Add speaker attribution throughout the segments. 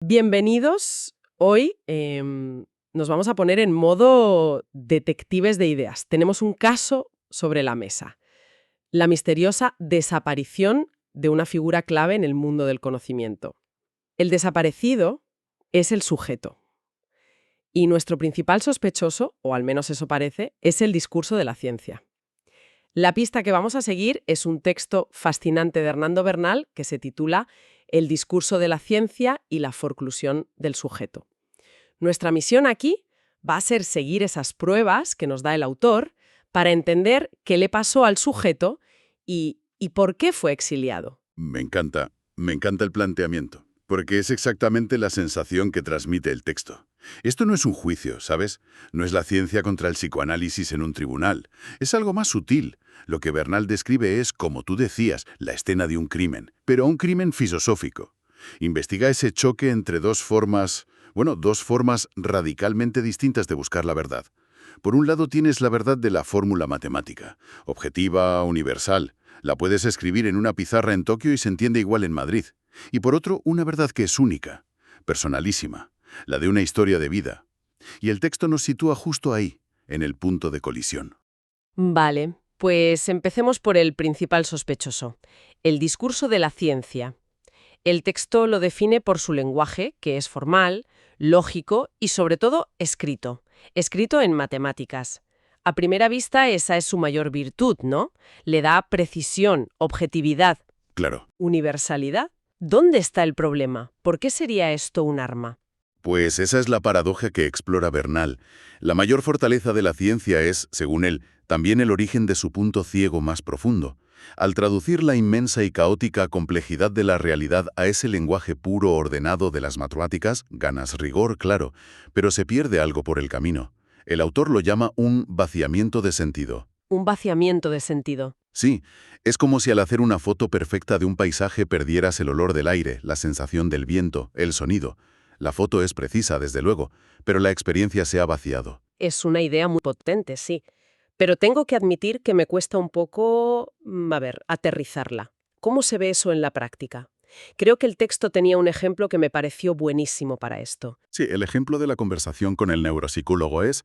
Speaker 1: Bienvenidos. Hoy nos vamos a poner en modo detectives de ideas. Tenemos un caso sobre la mesa. La misteriosa desaparición de una figura clave en el mundo del conocimiento. El desaparecido es el sujeto. Y nuestro principal sospechoso, o al menos eso parece, es el discurso de la ciencia. La pista que vamos a seguir es un texto fascinante de Hernando Bernal que se titula El discurso de la ciencia y la forclusión del sujeto. Nuestra misión aquí va a ser seguir esas pruebas que nos da el autor para entender qué le pasó al sujeto y por qué fue exiliado.
Speaker 2: Me encanta el planteamiento, porque es exactamente la sensación que transmite el texto. Esto no es un juicio, ¿sabes? No es la ciencia contra el psicoanálisis en un tribunal. Es algo más sutil. Lo que Bernal describe es, como tú decías, la escena de un crimen, pero un crimen filosófico. Investiga ese choque entre dos formas radicalmente distintas de buscar la verdad. Por un lado tienes la verdad de la fórmula matemática, objetiva, universal. La puedes escribir en una pizarra en Tokio y se entiende igual en Madrid. Y por otro, una verdad que es única, personalísima, la de una historia de vida. Y el texto nos sitúa justo ahí, en el punto de colisión.
Speaker 1: Vale, pues empecemos por el principal sospechoso, el discurso de la ciencia. El texto lo define por su lenguaje, que es formal, lógico y sobre todo escrito en matemáticas. A primera vista esa es su mayor virtud, ¿no? Le da precisión, objetividad,
Speaker 2: Claro.
Speaker 1: universalidad. ¿Dónde está el problema? ¿Por qué sería esto un arma?
Speaker 2: Pues esa es la paradoja que explora Bernal. La mayor fortaleza de la ciencia es, según él, también el origen de su punto ciego más profundo. Al traducir la inmensa y caótica complejidad de la realidad a ese lenguaje puro ordenado de las matemáticas, ganas rigor, claro, pero se pierde algo por el camino. El autor lo llama un vaciamiento de sentido.
Speaker 1: Un vaciamiento de sentido.
Speaker 2: Sí, es como si al hacer una foto perfecta de un paisaje perdieras el olor del aire, la sensación del viento, el sonido. La foto es precisa, desde luego, pero la experiencia se ha vaciado.
Speaker 1: Es una idea muy potente, sí. Pero tengo que admitir que me cuesta un poco, aterrizarla. ¿Cómo se ve eso en la práctica? Creo que el texto tenía un ejemplo que me pareció buenísimo para esto.
Speaker 2: Sí, el ejemplo de la conversación con el neuropsicólogo es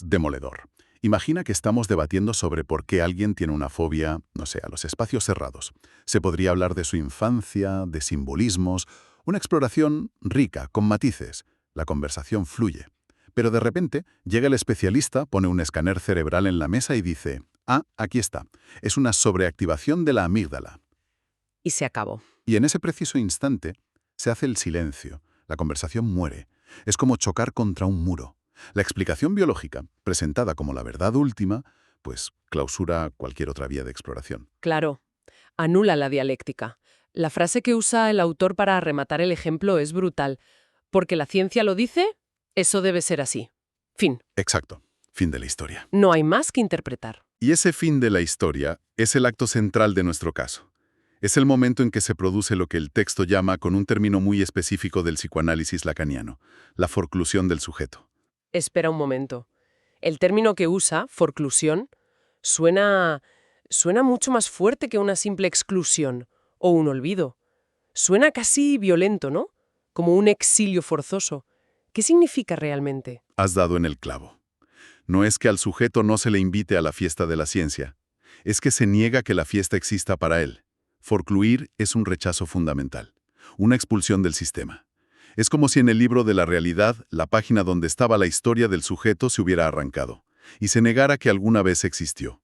Speaker 2: demoledor. Imagina que estamos debatiendo sobre por qué alguien tiene una fobia, no sé, a los espacios cerrados. Se podría hablar de su infancia, de simbolismos, una exploración rica, con matices. La conversación fluye. Pero de repente llega el especialista, pone un escáner cerebral en la mesa y dice, aquí está, es una sobreactivación de la amígdala.
Speaker 1: Y se acabó.
Speaker 2: Y en ese preciso instante se hace el silencio, la conversación muere. Es como chocar contra un muro. La explicación biológica, presentada como la verdad última, pues clausura cualquier otra vía de exploración.
Speaker 1: Claro, anula la dialéctica. La frase que usa el autor para rematar el ejemplo es brutal. Porque la ciencia lo dice, eso debe ser así. Fin.
Speaker 2: Exacto. Fin de la historia.
Speaker 1: No hay más que interpretar.
Speaker 2: Y ese fin de la historia es el acto central de nuestro caso. Es el momento en que se produce lo que el texto llama, con un término muy específico del psicoanálisis lacaniano, la forclusión del sujeto.
Speaker 1: Espera un momento. El término que usa, forclusión, suena mucho más fuerte que una simple exclusión o un olvido. Suena casi violento, ¿no? Como un exilio forzoso. ¿Qué significa realmente?
Speaker 2: Has dado en el clavo. No es que al sujeto no se le invite a la fiesta de la ciencia, es que se niega que la fiesta exista para él. Forcluir es un rechazo fundamental, una expulsión del sistema. Es como si en el libro de la realidad, la página donde estaba la historia del sujeto se hubiera arrancado, y se negara que alguna vez existió.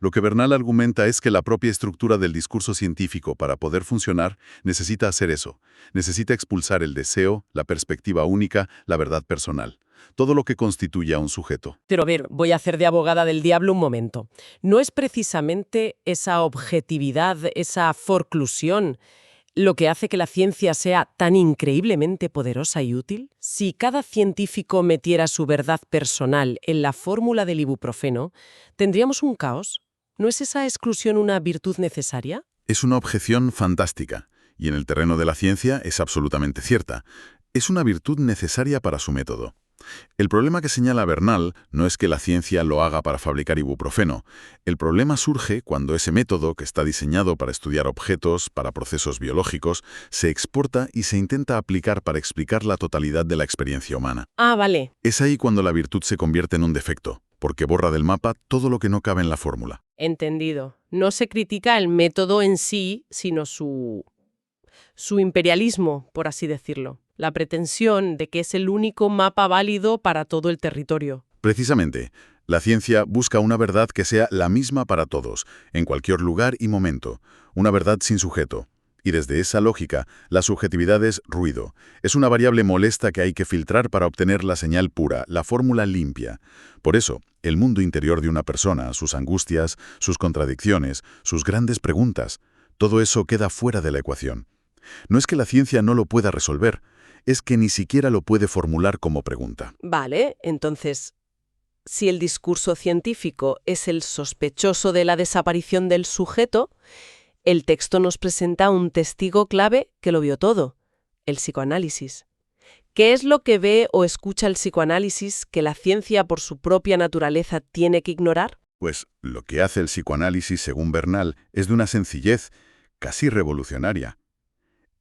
Speaker 2: Lo que Bernal argumenta es que la propia estructura del discurso científico, para poder funcionar, necesita hacer eso. Necesita expulsar el deseo, la perspectiva única, la verdad personal. Todo lo que constituye a un sujeto.
Speaker 1: Pero a ver, voy a hacer de abogada del diablo un momento. ¿No es precisamente esa objetividad, esa forclusión, lo que hace que la ciencia sea tan increíblemente poderosa y útil? Si cada científico metiera su verdad personal en la fórmula del ibuprofeno, ¿tendríamos un caos? ¿No es esa exclusión una virtud necesaria?
Speaker 2: Es una objeción fantástica, y en el terreno de la ciencia es absolutamente cierta. Es una virtud necesaria para su método. El problema que señala Bernal no es que la ciencia lo haga para fabricar ibuprofeno. El problema surge cuando ese método, que está diseñado para estudiar objetos, para procesos biológicos, se exporta y se intenta aplicar para explicar la totalidad de la experiencia humana.
Speaker 1: Ah, vale.
Speaker 2: Es ahí cuando la virtud se convierte en un defecto, porque borra del mapa todo lo que no cabe en la fórmula.
Speaker 1: Entendido. No se critica el método en sí, sino su imperialismo, por así decirlo. La pretensión de que es el único mapa válido para todo el territorio.
Speaker 2: Precisamente, la ciencia busca una verdad que sea la misma para todos, en cualquier lugar y momento, una verdad sin sujeto. Y desde esa lógica, la subjetividad es ruido. Es una variable molesta que hay que filtrar para obtener la señal pura, la fórmula limpia. Por eso, el mundo interior de una persona, sus angustias, sus contradicciones, sus grandes preguntas, todo eso queda fuera de la ecuación. No es que la ciencia no lo pueda resolver, es que ni siquiera lo puede formular como pregunta.
Speaker 1: Vale, entonces, si el discurso científico es el sospechoso de la desaparición del sujeto, el texto nos presenta un testigo clave que lo vio todo, el psicoanálisis. ¿Qué es lo que ve o escucha el psicoanálisis que la ciencia por su propia naturaleza tiene que ignorar?
Speaker 2: Pues lo que hace el psicoanálisis, según Bernal, es de una sencillez casi revolucionaria.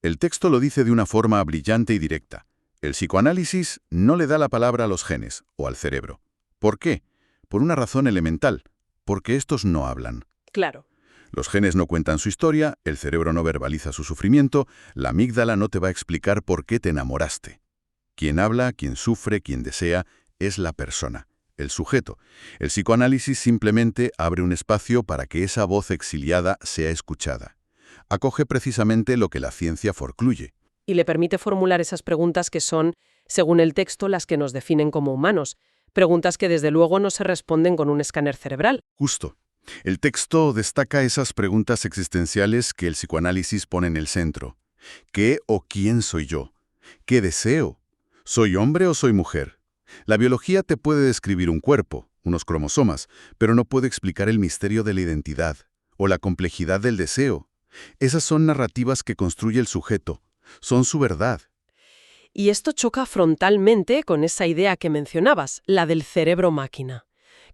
Speaker 2: El texto lo dice de una forma brillante y directa. El psicoanálisis no le da la palabra a los genes o al cerebro. ¿Por qué? Por una razón elemental, porque estos no hablan.
Speaker 1: Claro.
Speaker 2: Los genes no cuentan su historia, el cerebro no verbaliza su sufrimiento, la amígdala no te va a explicar por qué te enamoraste. Quien habla, quien sufre, quien desea, es la persona, el sujeto. El psicoanálisis simplemente abre un espacio para que esa voz exiliada sea escuchada. Acoge precisamente lo que la ciencia forcluye.
Speaker 1: Y le permite formular esas preguntas que son, según el texto, las que nos definen como humanos. Preguntas que desde luego no se responden con un escáner cerebral.
Speaker 2: Justo. El texto destaca esas preguntas existenciales que el psicoanálisis pone en el centro. ¿Qué o quién soy yo? ¿Qué deseo? ¿Soy hombre o soy mujer? La biología te puede describir un cuerpo, unos cromosomas, pero no puede explicar el misterio de la identidad o la complejidad del deseo. Esas son narrativas que construye el sujeto. Son su verdad.
Speaker 1: Y esto choca frontalmente con esa idea que mencionabas, la del cerebro-máquina,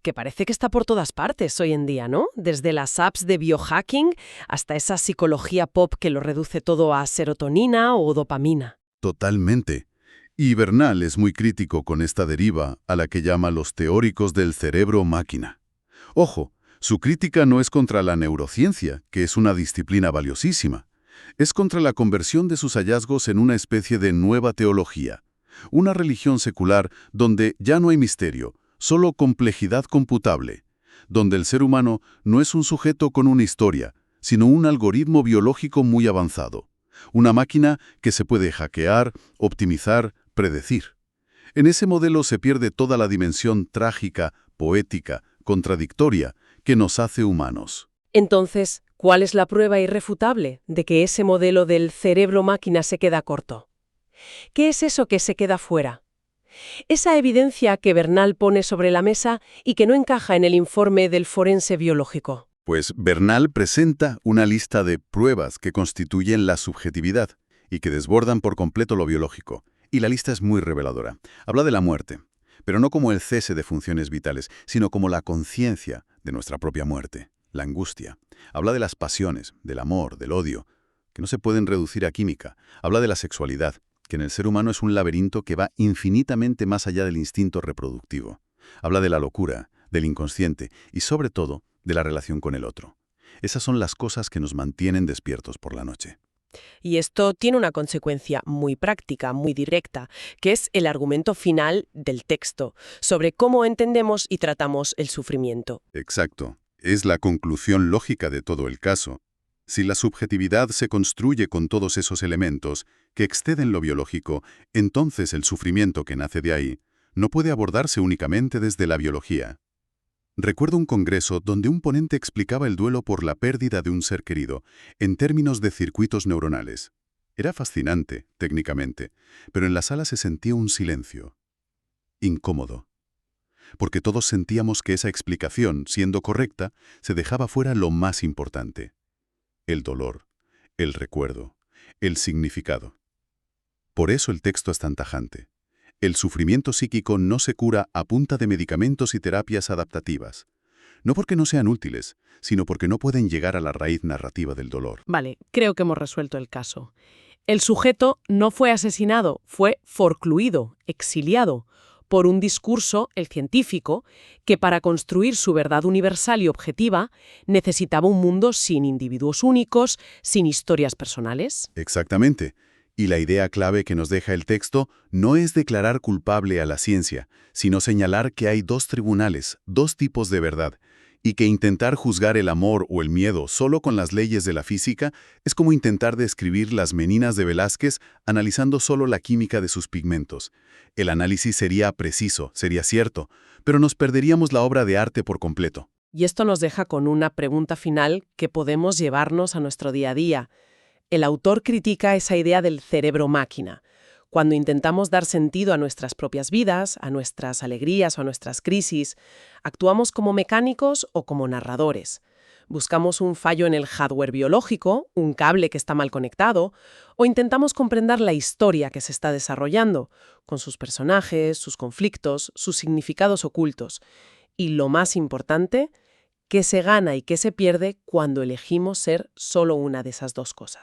Speaker 1: que parece que está por todas partes hoy en día, ¿no? Desde las apps de biohacking hasta esa psicología pop que lo reduce todo a serotonina o dopamina.
Speaker 2: Totalmente. Y Bernal es muy crítico con esta deriva a la que llama los teóricos del cerebro-máquina. Ojo, su crítica no es contra la neurociencia, que es una disciplina valiosísima. Es contra la conversión de sus hallazgos en una especie de nueva teología, una religión secular donde ya no hay misterio, solo complejidad computable, donde el ser humano no es un sujeto con una historia, sino un algoritmo biológico muy avanzado, una máquina que se puede hackear, optimizar, predecir. En ese modelo se pierde toda la dimensión trágica, poética, contradictoria, que nos hace humanos.
Speaker 1: Entonces, ¿cuál es la prueba irrefutable de que ese modelo del cerebro-máquina se queda corto? ¿Qué es eso que se queda fuera? Esa evidencia que Bernal pone sobre la mesa y que no encaja en el informe del forense biológico.
Speaker 2: Pues Bernal presenta una lista de pruebas que constituyen la subjetividad y que desbordan por completo lo biológico. Y la lista es muy reveladora. Habla de la muerte, pero no como el cese de funciones vitales, sino como la conciencia de nuestra propia muerte, la angustia. Habla de las pasiones, del amor, del odio, que no se pueden reducir a química. Habla de la sexualidad, que en el ser humano es un laberinto que va infinitamente más allá del instinto reproductivo. Habla de la locura, del inconsciente y, sobre todo, de la relación con el otro. Esas son las cosas que nos mantienen despiertos por la noche.
Speaker 1: Y esto tiene una consecuencia muy práctica, muy directa, que es el argumento final del texto, sobre cómo entendemos y tratamos el sufrimiento.
Speaker 2: Exacto. Es la conclusión lógica de todo el caso. Si la subjetividad se construye con todos esos elementos que exceden lo biológico, entonces el sufrimiento que nace de ahí no puede abordarse únicamente desde la biología. Recuerdo un congreso donde un ponente explicaba el duelo por la pérdida de un ser querido en términos de circuitos neuronales. Era fascinante, técnicamente, pero en la sala se sentía un silencio. Incómodo. Porque todos sentíamos que esa explicación, siendo correcta, se dejaba fuera lo más importante: el dolor, el recuerdo, el significado. Por eso el texto es tan tajante. El sufrimiento psíquico no se cura a punta de medicamentos y terapias adaptativas. No porque no sean útiles, sino porque no pueden llegar a la raíz narrativa del dolor.
Speaker 1: Vale, creo que hemos resuelto el caso. El sujeto no fue asesinado, fue forcluido, exiliado, por un discurso, el científico, que para construir su verdad universal y objetiva necesitaba un mundo sin individuos únicos, sin historias personales.
Speaker 2: Exactamente. Y la idea clave que nos deja el texto no es declarar culpable a la ciencia, sino señalar que hay dos tribunales, dos tipos de verdad, y que intentar juzgar el amor o el miedo solo con las leyes de la física es como intentar describir las meninas de Velázquez analizando solo la química de sus pigmentos. El análisis sería preciso, sería cierto, pero nos perderíamos la obra de arte por completo.
Speaker 1: Y esto nos deja con una pregunta final que podemos llevarnos a nuestro día a día. El autor critica esa idea del cerebro-máquina. Cuando intentamos dar sentido a nuestras propias vidas, a nuestras alegrías o a nuestras crisis, actuamos como mecánicos o como narradores. Buscamos un fallo en el hardware biológico, un cable que está mal conectado, o intentamos comprender la historia que se está desarrollando, con sus personajes, sus conflictos, sus significados ocultos. Y lo más importante, qué se gana y qué se pierde cuando elegimos ser solo una de esas dos cosas.